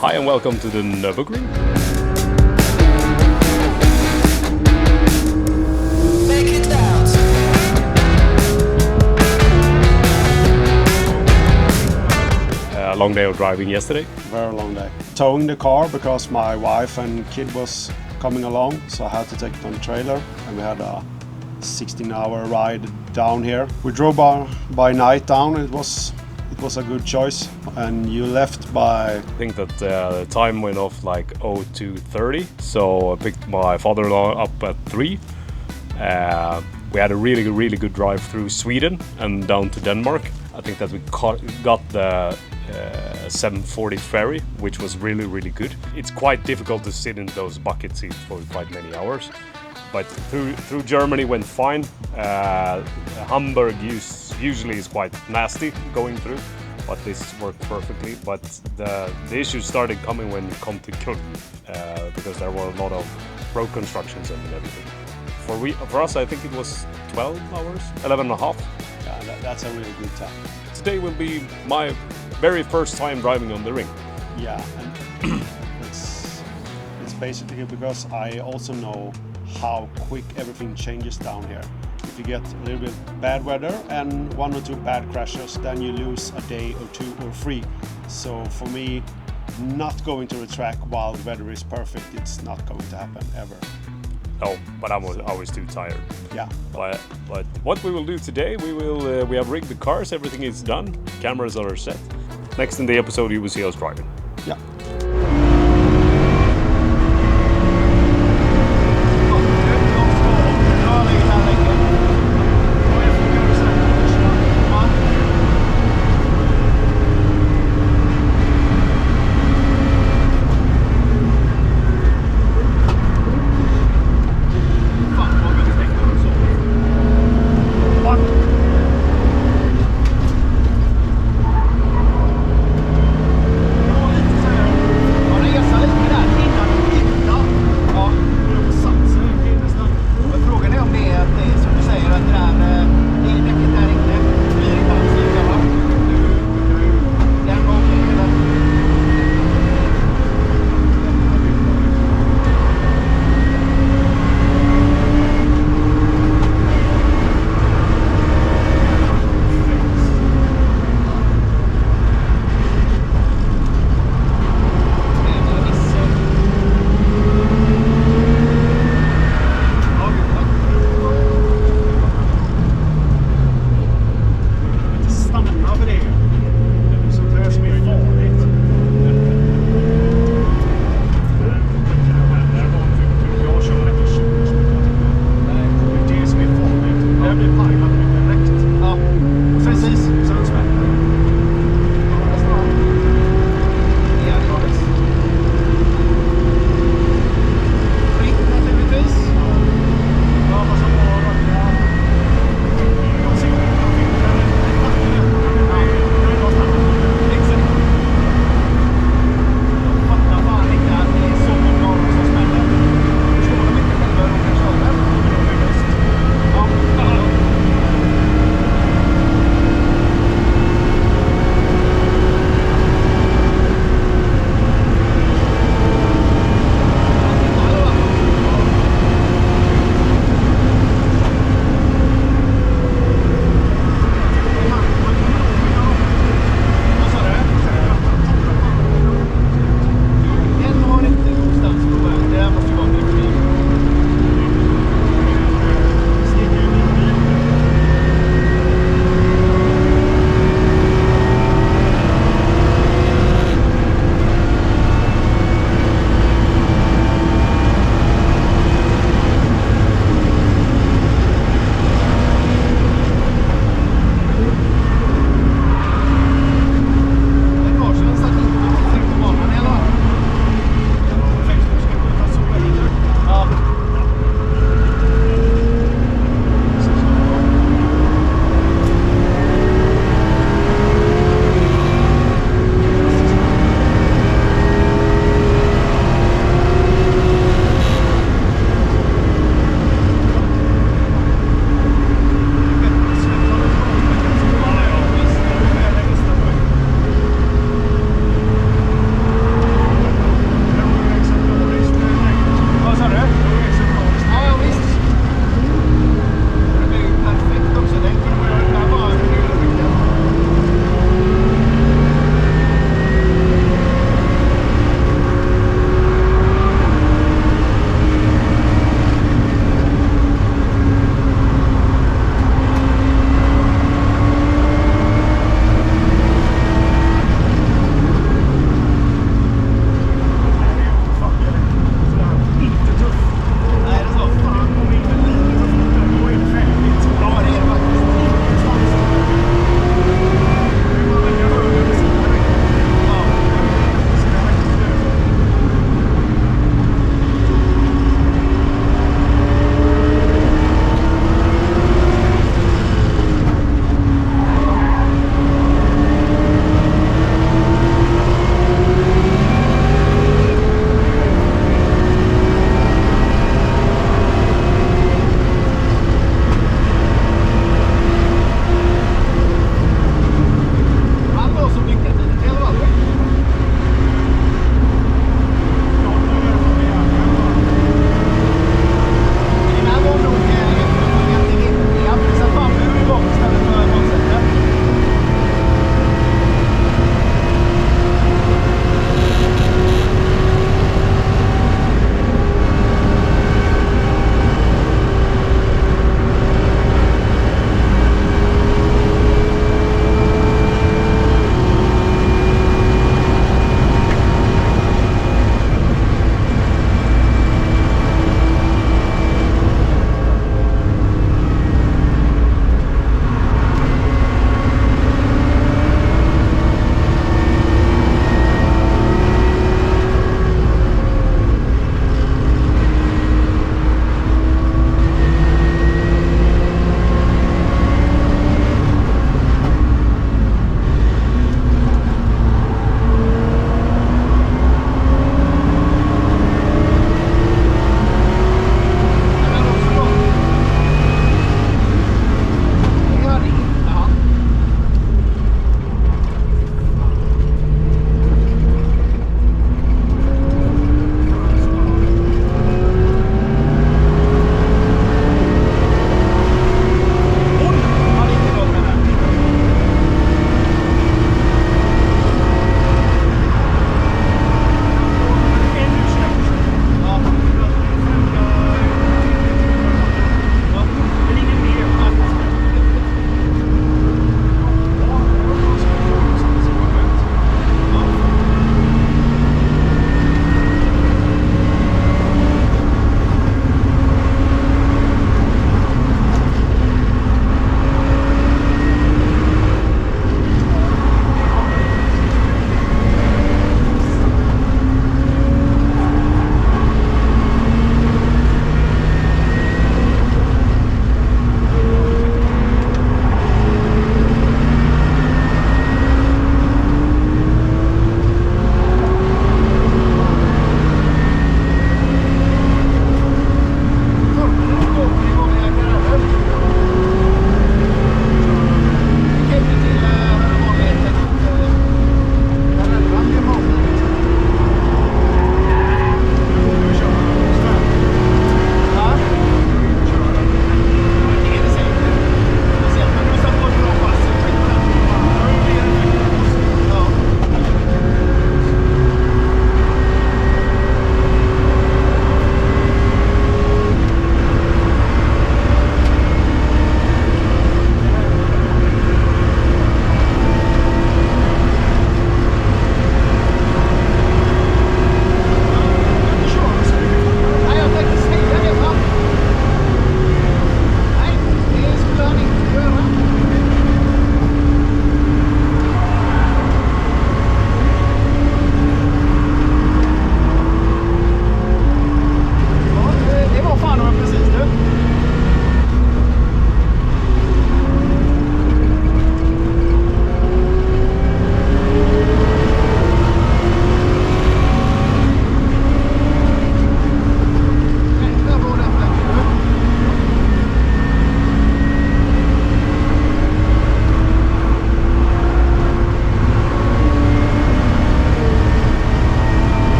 Hi and welcome to the Nürburgring. A long day of driving yesterday. Very long day. Towing the car because my wife and kid was coming along, so I had to take it on the trailer, and we had a 16-hour ride down here. We drove by night down. It was a good choice, and you left by... I think that the time went off like 02:30, so I picked my father-in-law up at 3. We had a really good drive through Sweden and down to Denmark. I think that we got the 740 ferry, which was really good. It's quite difficult to sit in those bucket seats for quite many hours, but through Germany went fine. Hamburg usually is quite nasty going through, but this worked perfectly. But the issues started coming when you come to Köln, because there were a lot of road constructions and everything. For us, I think it was 12 hours, 11 and a half. Yeah, that's a really good time. Today will be my very first time driving on the ring. Yeah, and it's basically because I also know how quick everything changes down here. If you get a little bit bad weather and 1 or 2 bad crashes, then you lose a day or 2 or 3. So for me, not going to the track while the weather is perfect, it's not going to happen ever. Oh, but I was too tired. Yeah. But what we will do today, we have rigged the cars, everything is done, cameras are set. Next in the episode you will see us driving. Yeah.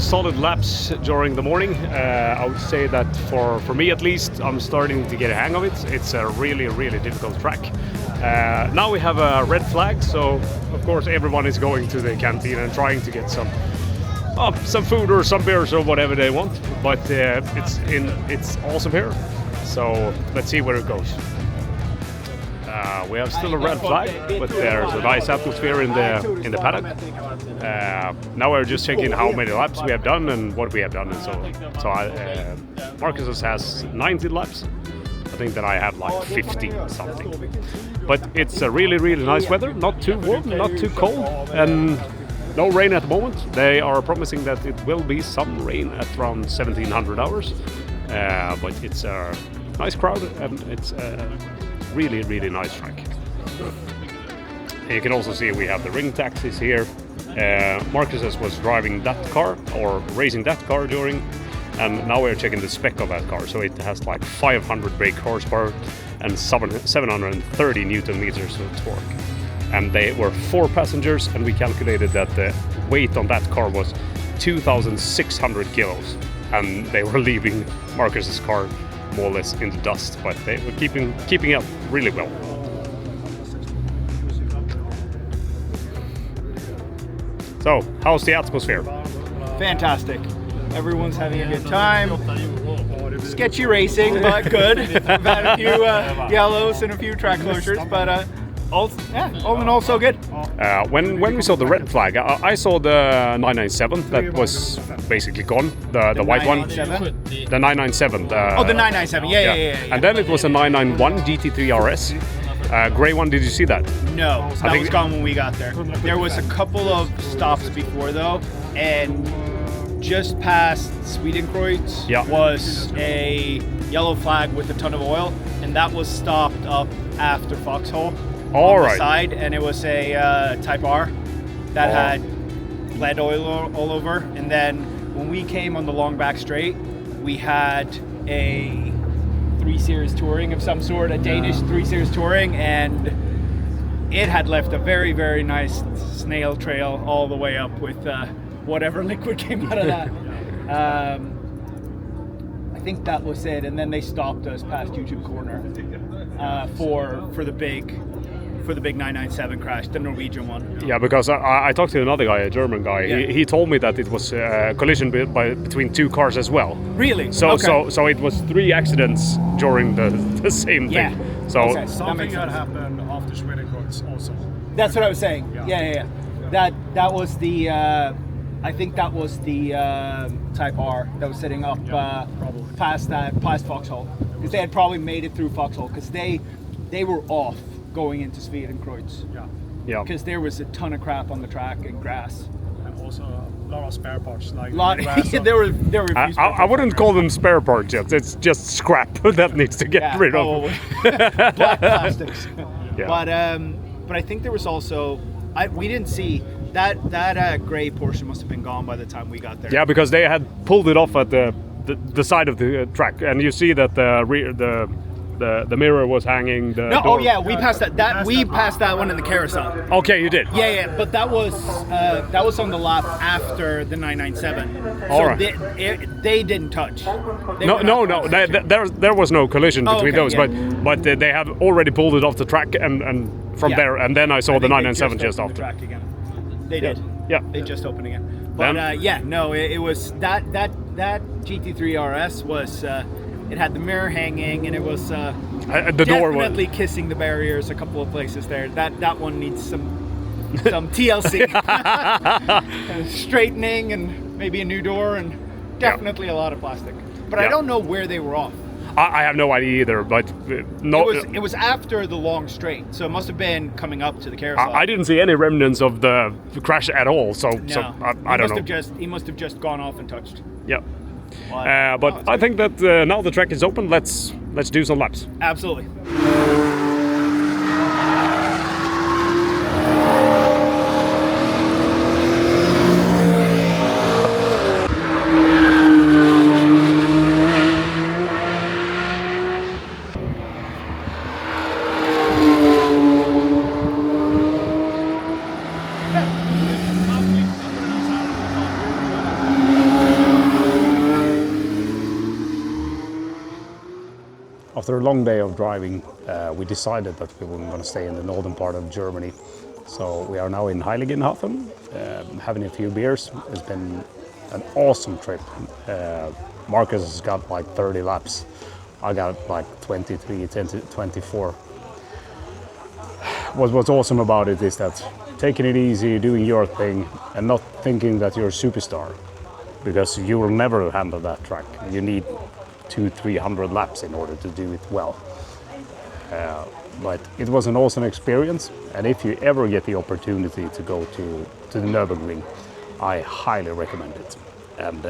solid laps during the morning. I would say that for me at least, I'm starting to get a hang of it. It's a really difficult track. Now we have a red flag, so of course everyone is going to the canteen and trying to get some food or some beers or whatever they want. But it's awesome here. So let's see where it goes. We have still a red flag, but there's a nice atmosphere in the paddock. Now we're just checking how many laps we have done and what we have done, and so Marcus has 90 laps. I think that I have like 50 something. But it's a really nice weather. Not too warm, not too cold, and no rain at the moment. They are promising that it will be some rain at around 1700 hours. But it's a nice crowd and it's a really nice track. And you can also see we have the ring taxis here. Marcus was driving that car or racing that car during, and now we're checking the spec of that car. So it has like 500 brake horsepower and 730 Newton meters of torque. And they were 4 passengers, and we calculated that the weight on that car was 2,600 kilos, and they were leaving Marcus's car more or less in the dust, but they were keeping up really well. So, how's the atmosphere? Fantastic. Everyone's having a good time. Sketchy racing, but good. We've had a few yellows and a few track closures, but all in all, so good. When we saw the red flag, I saw the 997 that was basically gone, the white one. The 997. The 997, yeah. And then it was a 991 GT3 RS. Grey one, did you see that? No, that was gone when we got there. There was a couple of stops before though, and just past Swedenkreuz was a yellow flag with a ton of oil, and that was stopped up after Foxhole. All on right. The side, and it was a Type R that had lead oil all over. And then when we came on the long back straight, we had a 3 Series Touring of some sort, a Danish 3 Series Touring, and it had left a very nice snail trail all the way up with whatever liquid came out of that. I think that was it, and then they stopped us past YouTube Corner for the big 997 crash, the Norwegian one. Yeah, because I talked to another guy, a German guy. Yeah. He told me that it was a collision between 2 cars as well. Really? So okay. so it was 3 accidents during the same thing. So okay. Something that happened after Swedenkreuz also. That's what I was saying. Yeah. That was the I think that was the Type R that was sitting up past Foxhole, because they had probably made it through Foxhole, because they were off going into Swedenkreuz. Yeah. Because there was a ton of crap on the track and grass. And also a lot of spare parts. There were I wouldn't call them spare parts yet. It's just scrap that needs to get rid of. Black plastics. Yeah. But I think there was also we didn't see that gray Porsche must have been gone by the time we got there. Yeah, because they had pulled it off at the side of the track, and you see that the mirror was hanging. We passed that. We passed that one in the carousel. Okay, you did. Yeah, but that was on the lap after the 997. All right. They didn't touch. No. There was no collision between those, but they have already pulled it off the track and from there, and then I saw the 997 just after. The track again. They did. Yeah. They just opened again. But it was that GT3 RS was. It had the mirror hanging, and it was the door was definitely kissing the barriers a couple of places there. That one needs some TLC, straightening, and maybe a new door, and definitely a lot of plastic. But I don't know where they were off. I have no idea either, but no. It was after the long straight, so it must have been coming up to the carousel. I didn't see any remnants of the crash at all, so I don't know. He must have just gone off and touched. Yeah. But I think that now the track is open. Let's do some laps. Absolutely. After a long day of driving, we decided that we were going to stay in the northern part of Germany. So we are now in Heiligenhafen, having a few beers. It's been an awesome trip. Marcus has got like 30 laps. I got like 23, 24. What's awesome about it is that taking it easy, doing your thing, and not thinking that you're a superstar, because you will never handle that track. You need 200-300 laps in order to do it well. But it was an awesome experience, and if you ever get the opportunity to go to the Nürburgring, I highly recommend it. And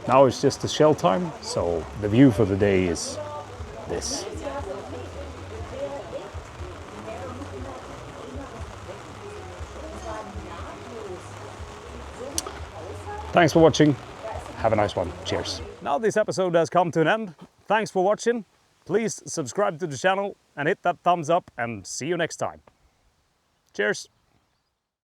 now it's just the shell time, so the view for the day is this. Thanks for watching. Have a nice one. Cheers. Now this episode has come to an end. Thanks for watching. Please subscribe to the channel and hit that thumbs up, and see you next time. Cheers.